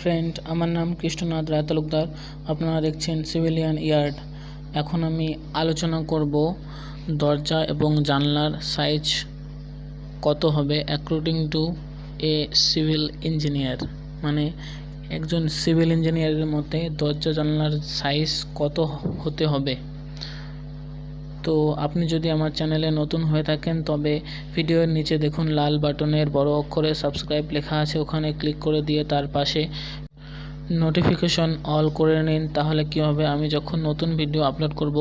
Friend, আমার নাম কৃষ্ণ নাথ রায় তালুকদার। আপনারা দেখছেন সিভিলিয়ান ইয়ার্ড। এখন আমি আলোচনা করব দরজা এবং জানলার সাইজ কত হবে according to A civil engineer. মানে একজন সিভিল ইঞ্জিনিয়ারের মতে দরজা জানলার সাইজ কত হতে হবে। তো আপনি যদি আমার চ্যানেলে নতুন হয়ে থাকেন তবে ভিডিওর নিচে দেখুন লাল বাটনের বড় অক্ষরে সাবস্ক্রাইব লেখা আছে, ওখানে ক্লিক করে দিয়ে তার পাশে নোটিফিকেশন অল করে নিন। তাহলে কি হবে, আমি যখন নতুন ভিডিও আপলোড করব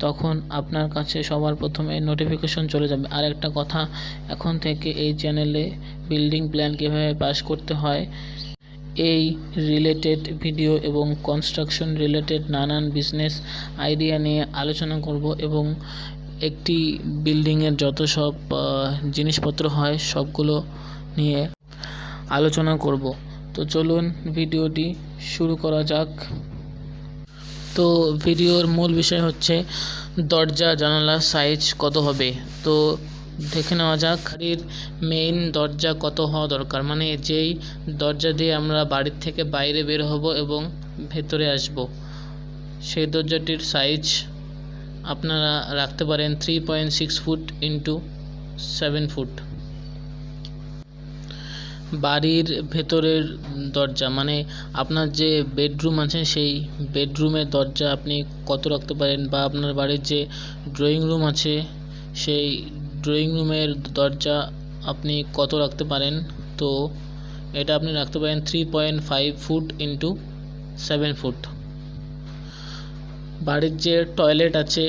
তখন আপনার কাছে সবার প্রথমে নোটিফিকেশন চলে যাবে। আর একটা কথা, এখন থেকে এই চ্যানেলে বিল্ডিং প্ল্যান কীভাবে পাস করতে হয় এই রিলেটেড ভিডিও এবং কনস্ট্রাকশন রিলেটেড নানান বিজনেস আইডিয়া নিয়ে আলোচনা করব এবং একটি বিল্ডিংয়ের যত সব জিনিসপত্র হয় সবগুলো নিয়ে আলোচনা করব। তো চলুন ভিডিওটি শুরু করা যাক। তো ভিডিওর মূল বিষয় হচ্ছে দরজা জানালার সাইজ কত হবে। তো দেখে নেওয়া যাক বাড়ির মেইন দরজা কত হওয়া দরকার, মানে যেই দরজা দিয়ে আমরা বাড়ির থেকে বাইরে বের হব এবং ভেতরে আসব, সেই দরজাটির সাইজ আপনারা রাখতে পারেন 3.6 ফুট ইন্টু 7 ফুট। বাড়ির ভেতরের দরজা মানে আপনার যে বেডরুম আছে সেই বেডরুমের দরজা আপনি কত রাখতে পারেন, বা আপনার বাড়ির যে ড্রয়িং রুম আছে সেই ড্রয়িং রুমের দরজা আপনি কত রাখতে পারেন। তো এটা আপনি রাখতে পারেন 3.5 ফুট ইন্টু 7 ফুট। বাড়ির যে টয়লেট আছে,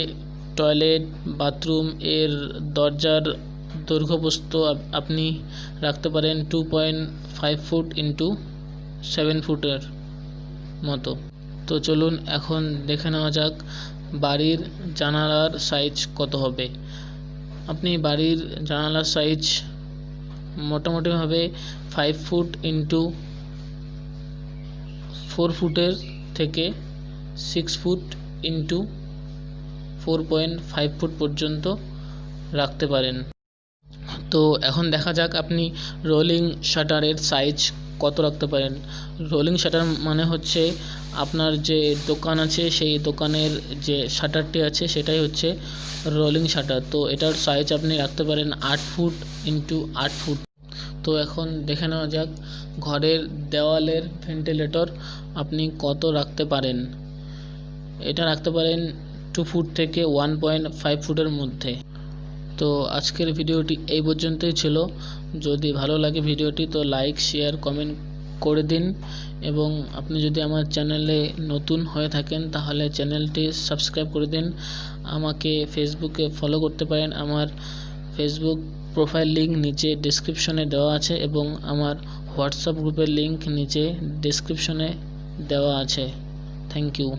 টয়লেট বাথরুম এর দরজার দৈর্ঘ্যপ্রস্থ আপনি রাখতে পারেন 2.5 ফুট ইন্টু 7 ফুটের মতো। তো চলুন এখন দেখে নেওয়া যাক বাড়ির জানালার সাইজ কত হবে। আপনি বাড়ির জানালার সাইজ মোটামুটিভাবে 5 ফুট ইন্টু 4 ফুটের থেকে 6 ফুট ইন্টু 4.5 ফুট পর্যন্ত রাখতে পারেন। তো এখন দেখা যাক আপনি রোলিং শাটারের সাইজ কত রাখতে পারেন। রোলিং শাটার মানে হচ্ছে আপনার যে দোকান আছে সেই দোকানের যে শাটারটি আছে সেটাই হচ্ছে রোলিং শাটার। তো এটার সাইজ আপনি রাখতে পারেন 8 ফুট ইন্টু 8 ফুট। তো এখন দেখে নেওয়া যাক ঘরের দেওয়ালের ভেন্টিলেটর আপনি কত রাখতে পারেন। এটা রাখতে পারেন 2 ফুট থেকে 1.5 ফুটের মধ্যে। তো আজকের ভিডিওটি এই পর্যন্তই ছিল। যদি ভালো লাগে ভিডিওটি তো লাইক শেয়ার কমেন্ট করে দিন, এবং আপনি যদি আমার চ্যানেলে নতুন হয়ে থাকেন তাহলে চ্যানেলটি সাবস্ক্রাইব করে দিন। আমাকে ফেসবুকে ফলো করতে পারেন, আমার ফেসবুক প্রোফাইল লিঙ্ক নিচে ডেসক্রিপশনে দেওয়া আছে এবং আমার হোয়াটসঅ্যাপ গ্রুপের লিঙ্ক নিচে ডেসক্রিপশনে দেওয়া আছে। Thank you.